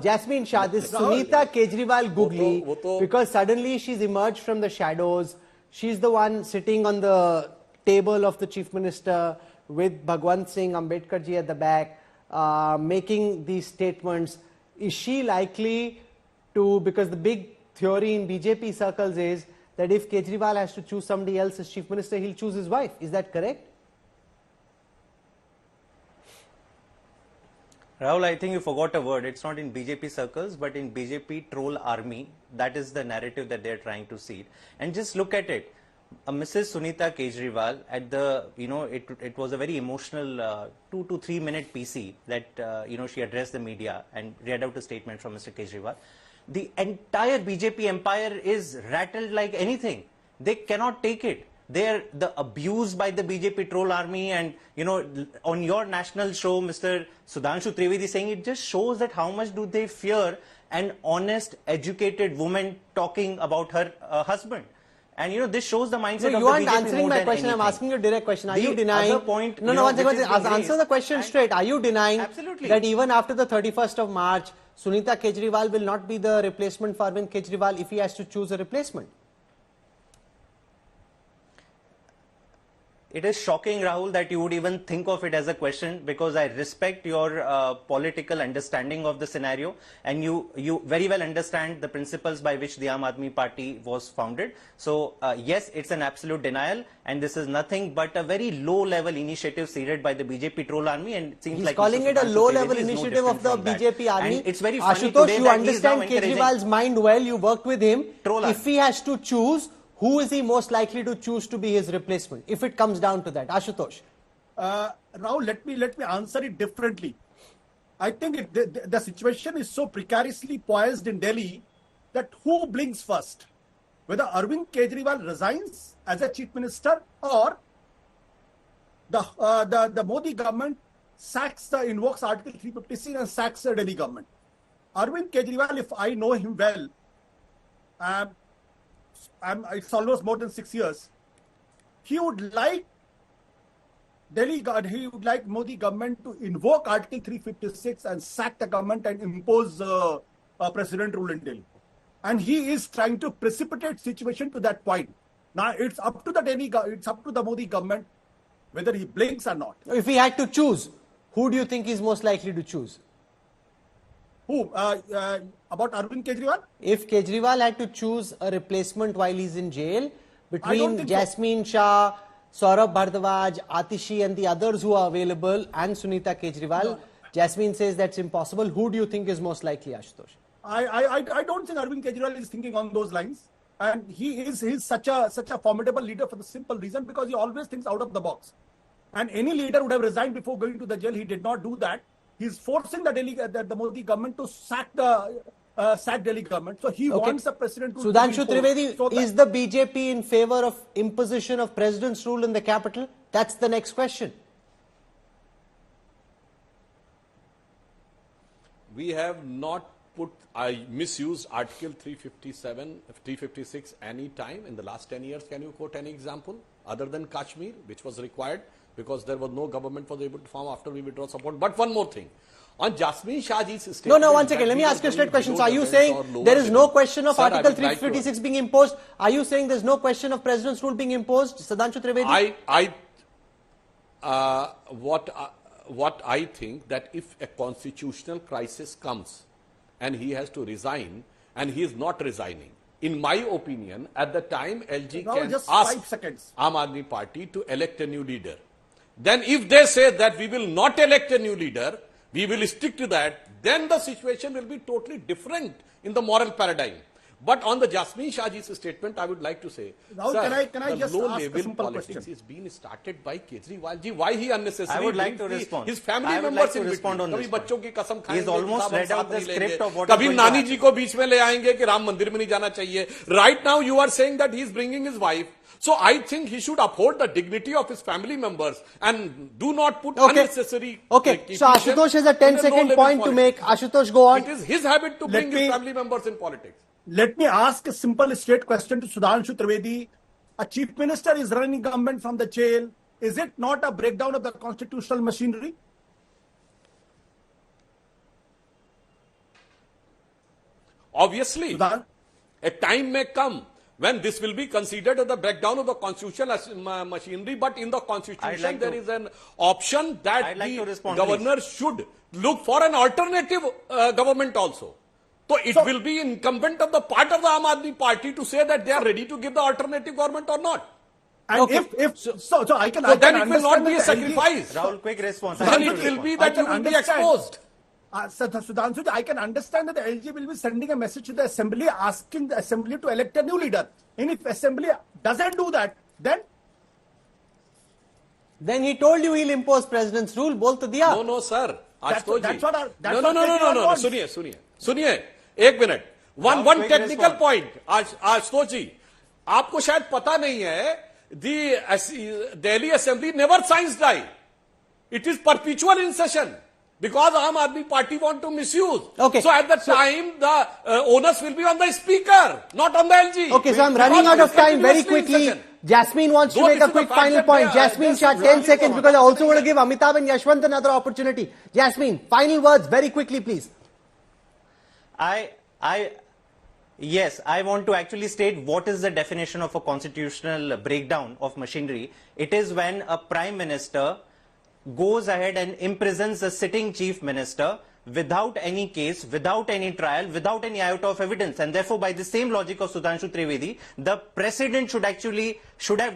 Jasmine Shah, this Sunita Kejriwal googly, because suddenly she's emerged from the shadows. She's the one sitting on the table of the Chief Minister with Bhagwant Singh Ambedkar ji at the back, making these statements. Is she likely to, because the big theory in BJP circles is that if Kejriwal has to choose somebody else as Chief Minister, he'll choose his wife. Is that correct? Rahul, I think you forgot a word. It's not in BJP circles, but in BJP troll army. That is the narrative that they're trying to seed. And just look at it. Mrs. Sunita Kejriwal at the, it was a very emotional 2 to 3 minute PC that, she addressed the media and read out a statement from Mr. Kejriwal. The entire BJP empire is rattled like anything. They cannot take it. They're abused by the BJP troll army, and on your national show, Mr. Sudhanshu Trivedi saying it just shows that how much do they fear an honest, educated woman talking about her husband. And this shows the mindset of the BJP. You aren't answering my question. I'm asking you a direct question. Are you denying? One second. Answer the question straight. Are you denying that even after the 31st of March, Sunita Kejriwal will not be the replacement for Arvind Kejriwal if he has to choose a replacement? It is shocking, Rahul, that you would even think of it as a question, because I respect your political understanding of the scenario, and you very well understand the principles by which the Aam Aadmi Party was founded. So, yes, it's an absolute denial, and this is nothing but a very low-level initiative seeded by the BJP troll army, and it seems he's like calling it a low-level initiative of the BJP army. And it's very funny Ashutosh, today you that understand Kejriwal's mind well. You worked with him. If he has to choose, who is he most likely to choose to be his replacement, if it comes down to that? Ashutosh. Rahul, let me answer it differently. I think the situation is so precariously poised in Delhi that who blinks first? Whether Arvind Kejriwal resigns as a chief minister, or the Modi government invokes Article 356 and sacks the Delhi government. Arvind Kejriwal, if I know him well, it's almost more than 6 years. He would like Modi government to invoke Article 356 and sack the government and impose a president rule in Delhi. And he is trying to precipitate situation to that point. Now it's up to the Modi government whether he blinks or not. If he had to choose, who do you think is most likely to choose? Who? About Arvind Kejriwal? If Kejriwal had to choose a replacement while he's in jail, between Jasmine Shah, Saurabh Bhardwaj, Atishi and the others who are available, and Sunita Kejriwal, Jasmine says that's impossible. Who do you think is most likely, Ashutosh? I don't think Arvind Kejriwal is thinking on those lines. And he's such a formidable leader for the simple reason because he always thinks out of the box. And any leader would have resigned before going to the jail. He did not do that. He's forcing the Modi government to sack Delhi government. So he wants the president to... Sudhanshu Trivedi, is the BJP in favor of imposition of president's rule in the capital? That's the next question. We have not misused Article 357, 356 any time in the last 10 years. Can you quote any example other than Kashmir, which was required because there was no government was able to form after we withdraw support? But one more thing. On Jasmine Shahji's statement... No, one second. Let me ask you a straight question. So are you saying there is no question of Article 356 being imposed? Are you saying there's no question of President's rule being imposed? Sudhanshu Trivedi? What I think that if a constitutional crisis comes and he has to resign and he is not resigning, in my opinion, at the time LG can ask Aam Aadmi Party to elect a new leader. Then if they say that we will not elect a new leader, we will stick to that, then the situation will be totally different in the moral paradigm. But on the Jasmine Shahji's statement, I would like to say, Rahul, sir, can I just ask a simple politics question? is being started by Kejriwal ji. Why he unnecessarily? I would like to respond. His family I would members like to respond on this. He is almost read out the script of what कभी नानी जी को बीच में ले आएंगे कि राम मंदिर में नहीं जाना चाहिए. Right now you are saying that he is bringing his wife. So I think he should uphold the dignity of his family members and do not put unnecessary... Okay, so Ashutosh has a 10-second point to make. Ashutosh, go on. It is his habit to bring his family members in politics. Let me ask a simple straight question to Sudhanshu Trivedi. A chief minister is running government from the jail. Is it not a breakdown of the constitutional machinery? Obviously, Sudhan- a time may come when this will be considered as the breakdown of the constitutional machinery, but in the constitution there is an option that the governor should look for an alternative government also. So it will be incumbent of the part of the Aam Aadmi Party to say that they are ready to give the alternative government or not. And Okay. so I can, So I then can it will not understand be a that the LG sacrifice. Rahul, quick response. Then it will be that you will be exposed. Sudhanshu, I can understand that the LG will be sending a message to the assembly asking the assembly to elect a new leader. And if assembly doesn't do that, then he told you he'll impose president's rule. बोल तो दिया. No, sir. That's what No. सुनिए. एक minute. One technical point. Ashutosh ji, आपको शायद पता नहीं है. The Delhi Assembly never signs die. It is perpetual in session. Because Aam Aadmi Party want to misuse. Okay. So at that time, the onus will be on the speaker, not on the LG. Okay, so I'm running out of time very quickly. Jasmine wants to make a quick final point. Jasmine, Shah, 10 seconds because I also want to give Amitabh and Yashwant another opportunity. Jasmine, final words very quickly, please. Yes, I want to actually state what is the definition of a constitutional breakdown of machinery. It is when a prime minister goes ahead and imprisons the sitting chief minister without any case, without any trial, without any iota of evidence. And therefore, by the same logic of Sudhanshu Trivedi, the president should have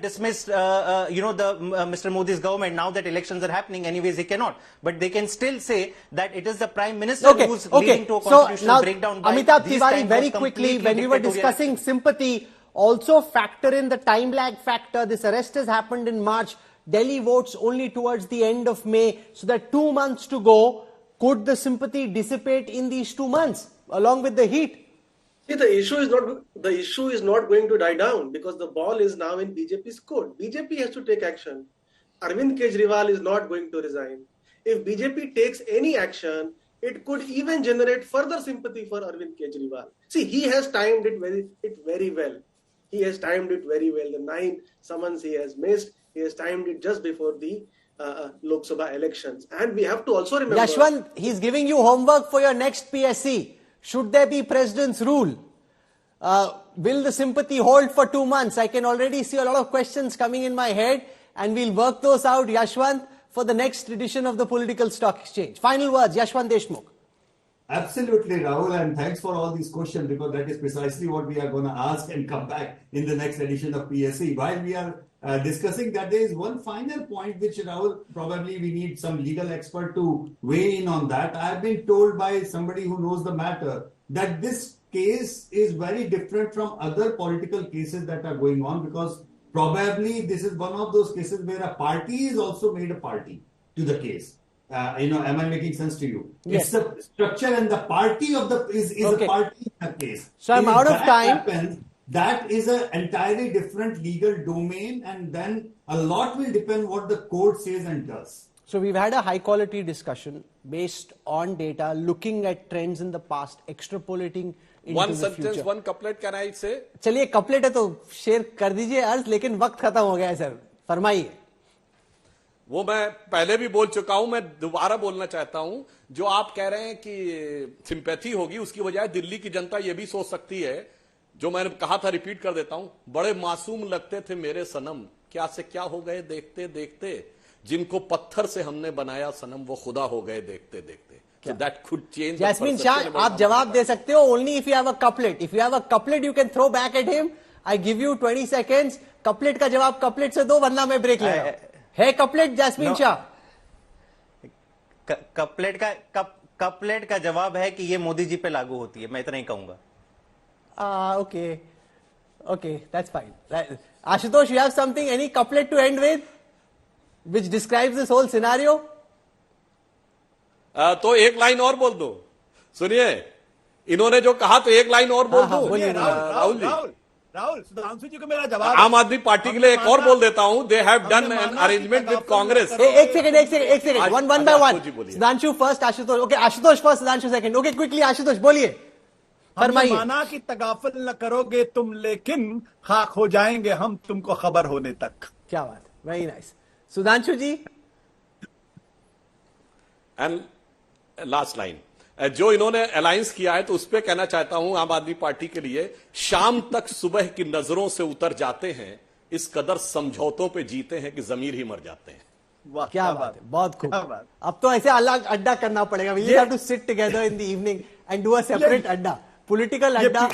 dismissed, Mr. Modi's government. Now that elections are happening, anyways, he cannot. But they can still say that it is the prime minister who's leading to a constitutional breakdown. By Amitabh these Tiwari, kinds very of quickly, completely when we were dictatorial discussing sympathy, also factor in the time lag factor. This arrest has happened in March. Delhi votes only towards the end of May. So there are 2 months to go. Could the sympathy dissipate in these 2 months along with the heat? See, the issue is not going to die down because the ball is now in BJP's court. BJP has to take action. Arvind Kejriwal is not going to resign. If BJP takes any action, it could even generate further sympathy for Arvind Kejriwal. See, he has timed it very well. He has timed it very well. The 9 summons he has missed, he has timed it just before the Lok Sabha elections. And we have to also remember... Yashwant, he's giving you homework for your next PSC. Should there be president's rule? Will the sympathy hold for 2 months? I can already see a lot of questions coming in my head and we'll work those out, Yashwant, for the next edition of the Political Stock Exchange. Final words, Yashwant Deshmukh. Absolutely, Rahul, and thanks for all these questions because that is precisely what we are going to ask and come back in the next edition of PSC. While we are discussing that, there is one final point which, Rahul, probably we need some legal expert to weigh in on that. I have been told by somebody who knows the matter that this case is very different from other political cases that are going on because probably this is one of those cases where a party is also made a party to the case. Am I making sense to you? Yes. It's the structure and the party of the is Okay. a party in the case. So I'm If out of that time. happens, that is an entirely different legal domain, and then a lot will depend what the court says and does. So we've had a high quality discussion based on data, looking at trends in the past, extrapolating into One the sentence, future. one couplet, can I say? चलिए couplet है तो share कर दीजिए अर्ज, लेकिन वक्त खत्म हो गया है सर, फरमाइए. वो मैं पहले भी बोल चुका हूं, मैं दोबारा बोलना चाहता हूं. जो आप कह रहे हैं कि सिंपैथी होगी, उसकी बजाय दिल्ली की जनता ये भी सोच सकती है, जो मैंने कहा था रिपीट कर देता हूं, बड़े मासूम लगते थे मेरे सनम, क्या से क्या हो गए देखते देखते, जिनको पत्थर से हमने बनाया सनम वो खुदा हो गए देखते देखते. So that could change. Jasmine Shah, आप जवाब दे सकते हो only if you have a couplet. If you have a couplet, you can throw back at him. I give you 20 seconds. Couplet का जवाब couplet से दो, वरना मैं ब्रेक ले रहा हूं. है couplet, Jasmine Shah? कपलेट का जवाब है कि ये मोदी जी पे लागू होती है. मैं इतना ही कहूंगा. Okay, that's fine. Ashutosh, you have something, any couplet to end with, which describes this whole scenario? तो एक लाइन और बोल दो. सुनिए, इन्होंने जो कहा तो एक लाइन और बोल दो. राहुल जी, राहुल, सुधांशु जी को मेरा जवाब. आम आदमी पार्टी के लिए एक और बोल देता हूं. They have done an arrangement with Congress. एक second, one by one. Sudhanshu first, Ashutosh. Okay, Ashutosh first, Sudhanshu second. Okay, quickly, Ashutosh, बोलिए. हमने माना कि तगाफल न करोगे तुम, लेकिन खाक हो जाएंगे हम तुमको खबर होने तक. क्या बात, very nice. Sudhanshu ji. And last line. जो इन्होंने अलायंस किया है तो उस पर कहना चाहता हूं आम आदमी पार्टी के लिए, शाम तक सुबह की नजरों से उतर जाते हैं, इस कदर समझौतों पे जीते हैं कि जमीर ही मर जाते हैं। वाह, क्या बात है, बहुत खूब। क्या बात। अब तो ऐसे अलग अड्डा करना पड़ेगा, we have to sit together in the evening and do a separate अड्डा, political अड्डा।